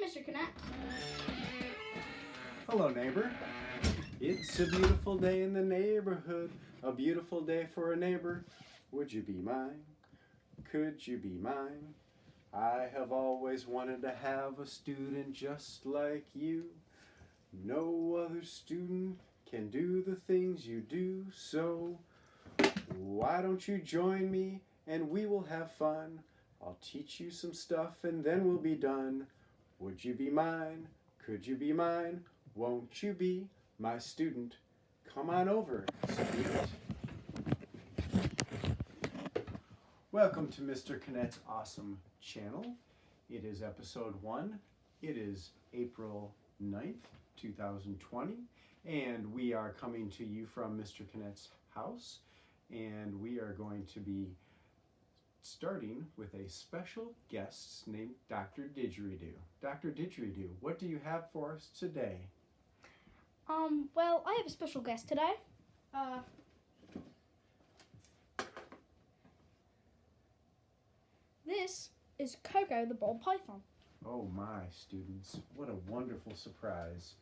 Mr. Konett. Hello, neighbor. It's a beautiful day in the neighborhood, a beautiful day for a neighbor. Would you be mine? Could you be mine? I have always wanted to have a student just like you. No other student can do the things you do, so why don't you join me and we will have fun? I'll teach you some stuff and then we'll be done. Would you be mine? Could you be mine? Won't you be my student? Come on over, student. Welcome to Mr. Konett's awesome channel. It is episode 1. It is April 9th, 2020, and we are coming to you from Mr. Konett's house, and we are going to be starting with a special guest named Dr. Didgeridoo. Dr. Didgeridoo, what do you have for us today? Well, I have a special guest today. This is Coco the ball python. Oh my, students, what a wonderful surprise.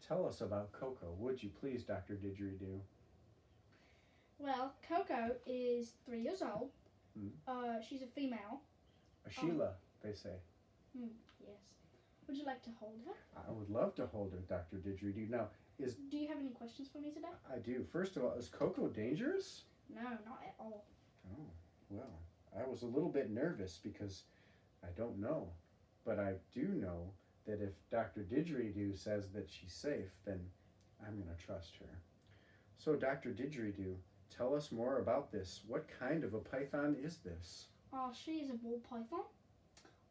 Tell us about Coco, would you please, Dr. Didgeridoo? Well, Coco is 3 years old. She's a female. A Sheila, they say. Yes. Would you like to hold her? I would love to hold her, Dr. Didgeridoo. Now, Do you have any questions for me today? I do. First of all, is Coco dangerous? No, not at all. Oh, well, I was a little bit nervous because I don't know. But I do know that if Dr. Didgeridoo says that she's safe, then I'm going to trust her. So, Dr. Didgeridoo, tell us more about this. What kind of a python is this? She is a ball python,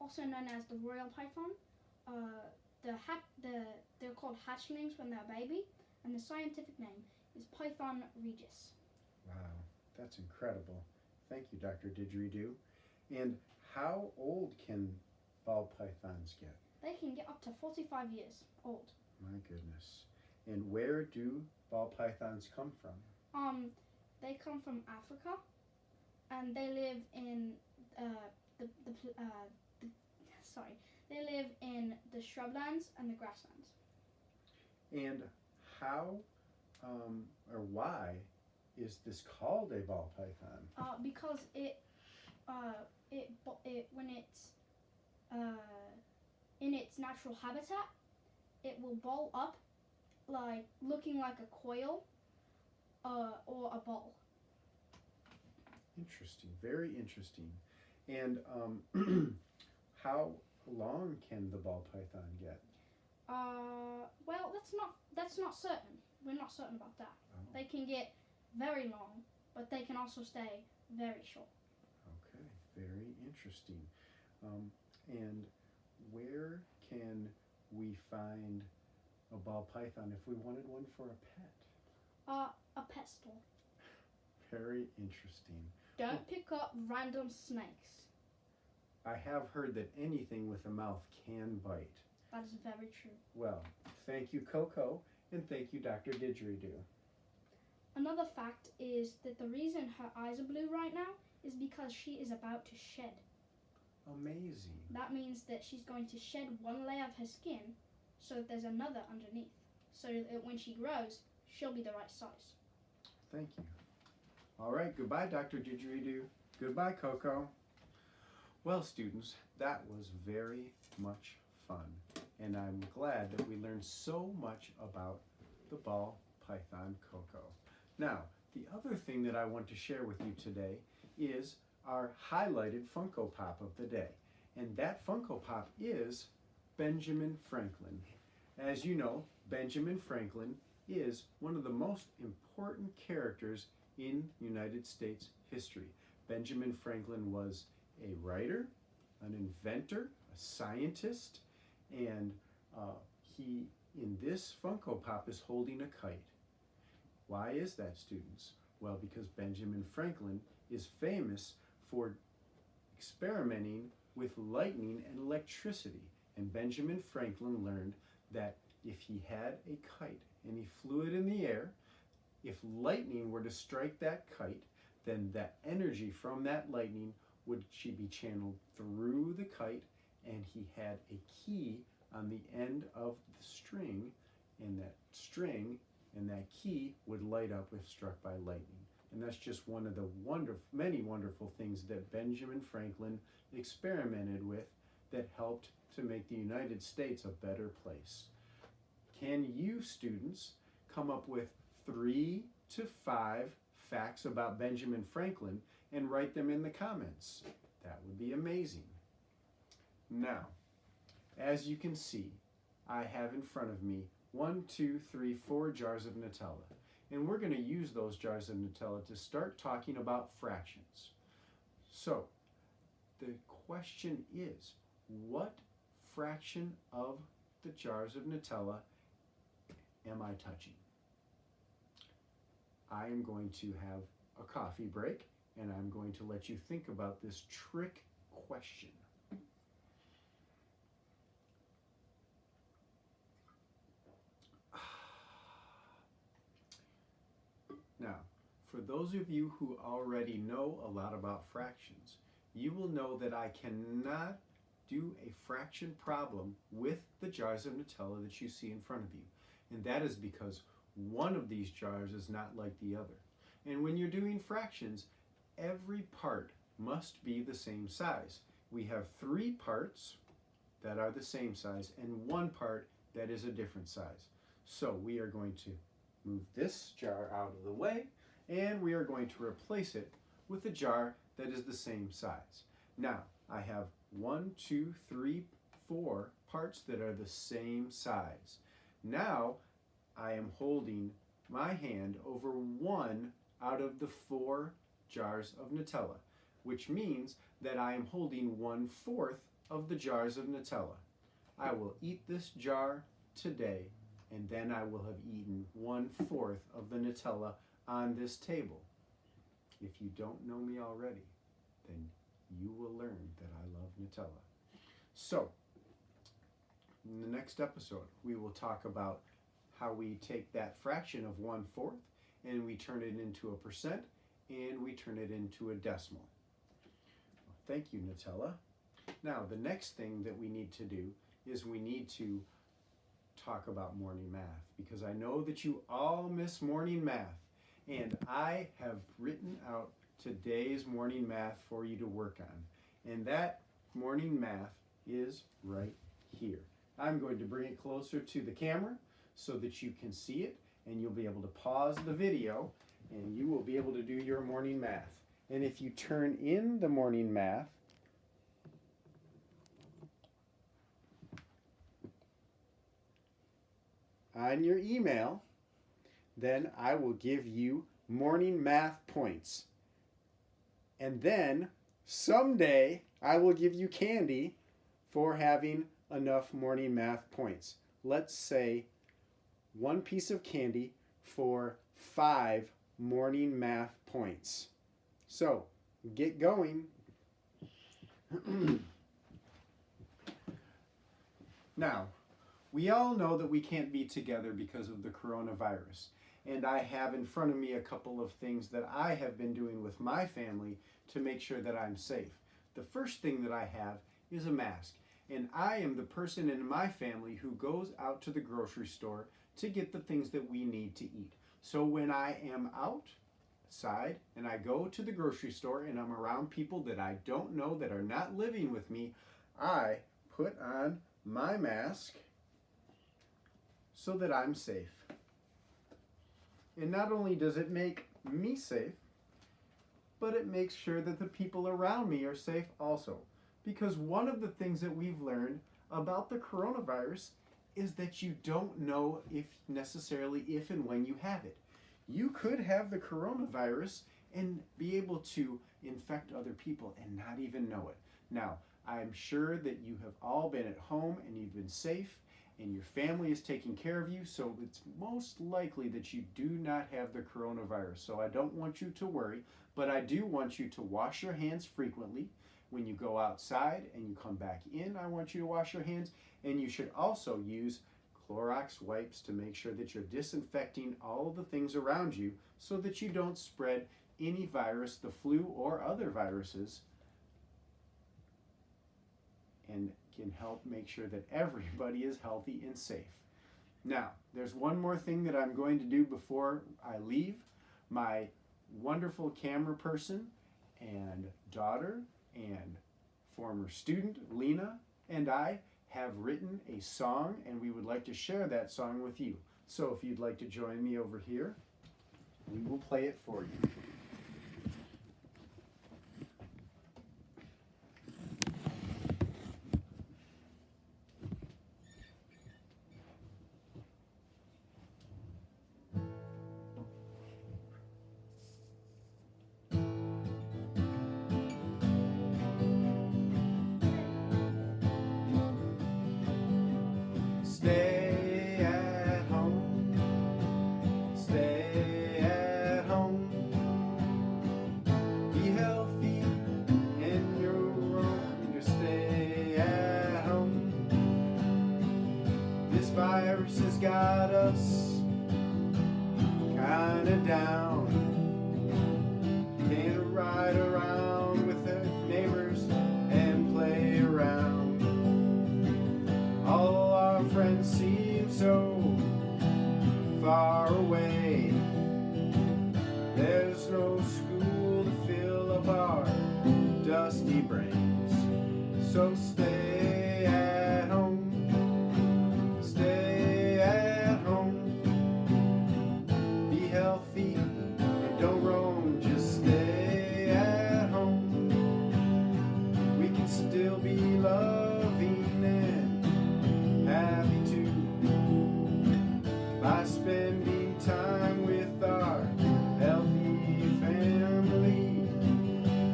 also known as the royal python. They're called hatchlings when they're a baby, and the scientific name is Python regis. Wow, that's incredible. Thank you, Dr. Didgeridoo. And how old can ball pythons get? They can get up to 45 years old. My goodness. And where do ball pythons come from? They come from Africa, and they live in they live in the shrublands and the grasslands. And how or why is this called a ball python? Because when it's in its natural habitat, it will ball up like looking like a coil or a ball. Interesting, very interesting. And how long can the ball python get? Well, that's not certain. We're not certain about that. Oh. They can get very long, but they can also stay very short. Okay, very interesting. And where can we find a ball python if we wanted one for a pet? A pet store. Very interesting. Don't pick up random snakes. I have heard that anything with a mouth can bite. That is very true. Well, thank you, Coco, and thank you, Dr. Didgeridoo. Another fact is that the reason her eyes are blue right now is because she is about to shed. Amazing. That means that she's going to shed one layer of her skin so that there's another underneath, so that when she grows, she'll be the right size. Thank you. All right, goodbye, Dr. Didgeridoo. Goodbye, Coco. Well, students, that was very much fun, and I'm glad that we learned so much about the ball python Coco. Now, the other thing that I want to share with you today is our highlighted Funko Pop of the day, and that Funko Pop is Benjamin Franklin. As you know, Benjamin Franklin is one of the most important characters in United States history. Benjamin Franklin was a writer, an inventor, a scientist, and he, in this Funko Pop, is holding a kite. Why is that, students? Well, because Benjamin Franklin is famous for experimenting with lightning and electricity. And Benjamin Franklin learned that if he had a kite and he flew it in the air, if lightning were to strike that kite, then that energy from that lightning would be channeled through the kite, and he had a key on the end of the string, and that string and that key would light up if struck by lightning. And that's just one of the many wonderful things that Benjamin Franklin experimented with that helped to make the United States a better place. Can you, students, come up with 3 to 5 facts about Benjamin Franklin and write them in the comments? That would be amazing. Now, as you can see, I have in front of me 1, 2, 3, 4 jars of Nutella. And we're going to use those jars of Nutella to start talking about fractions. So, the question is, what fraction of the jars of Nutella am I touching? I am going to have a coffee break, and I'm going to let you think about this trick question. Now, for those of you who already know a lot about fractions, you will know that I cannot do a fraction problem with the jars of Nutella that you see in front of you. And that is because one of these jars is not like the other. And when you're doing fractions, every part must be the same size. We have 3 parts that are the same size and 1 part that is a different size. So we are going to move this jar out of the way, and we are going to replace it with a jar that is the same size. Now, I have 1, 2, 3, 4 parts that are the same size. Now, I am holding my hand over 1 out of the 4 jars of Nutella, which means that I am holding 1/4 of the jars of Nutella. I will eat this jar today, and then I will have eaten 1/4 of the Nutella on this table. If you don't know me already, then you will learn that I love Nutella. So, in the next episode, we will talk about how we take that fraction of 1/4 and we turn it into a percent and we turn it into a decimal. Thank you, Nutella. Now, the next thing that we need to do is we need to talk about morning math, because I know that you all miss morning math, and I have written out today's morning math for you to work on, and that morning math is right here. I'm going to bring it closer to the camera so that you can see it, and you'll be able to pause the video and you will be able to do your morning math. And if you turn in the morning math, on your email, then I will give you morning math points. And then someday I will give you candy for having enough morning math points. Let's say 1 piece of candy for 5 morning math points. So, get going. Now, we all know that we can't be together because of the coronavirus. And I have in front of me a couple of things that I have been doing with my family to make sure that I'm safe. The first thing that I have is a mask. And I am the person in my family who goes out to the grocery store to get the things that we need to eat. So when I am outside and I go to the grocery store and I'm around people that I don't know that are not living with me, I put on my mask so that I'm safe. And not only does it make me safe, but it makes sure that the people around me are safe also. Because one of the things that we've learned about the coronavirus is that you don't know if and when you have it. You could have the coronavirus and be able to infect other people and not even know it. Now, I'm sure that you have all been at home and you've been safe and your family is taking care of you, so it's most likely that you do not have the coronavirus. So I don't want you to worry, but I do want you to wash your hands frequently. When you go outside and you come back in, I want you to wash your hands, and you should also use Clorox wipes to make sure that you're disinfecting all of the things around you so that you don't spread any virus, the flu or other viruses. And and can help make sure that everybody is healthy and safe. Now, there's one more thing that I'm going to do before I leave. My wonderful camera person and daughter and former student, Lena, and I have written a song, and we would like to share that song with you. So if you'd like to join me over here, we will play it for you. Stay at home, stay at home, be healthy in your own, just stay at home. This virus has got us kinda down, can't ride around with our neighbors and play around. All our friends seem so far away. There's no school to fill up our dusty brains. So stay at home, stay at home, be healthy and don't roam, just stay at home. We can still be loving and happy too by spending time with our healthy family.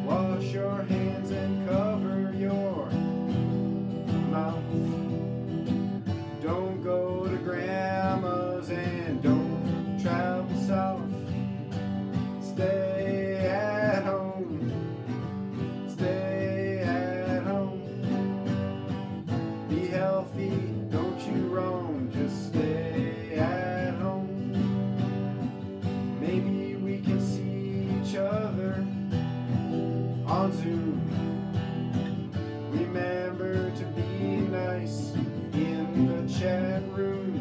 Wash your hands and cover your mouth. Don't go to grandma's and don't travel south. Stay at home, stay at home, be healthy, don't you roam, just stay at home. Maybe we can see each other on Zoom. Remember to be nice in the chat room.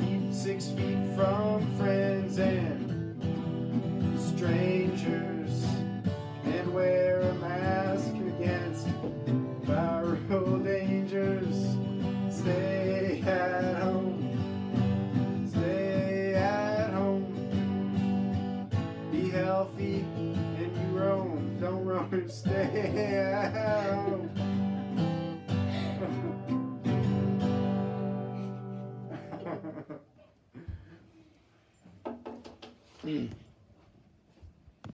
Keep 6 feet from friends and strangers, and wear a mask against viral dangers. Stay at home, stay at home, be healthy and you roam, don't roam, stay at home.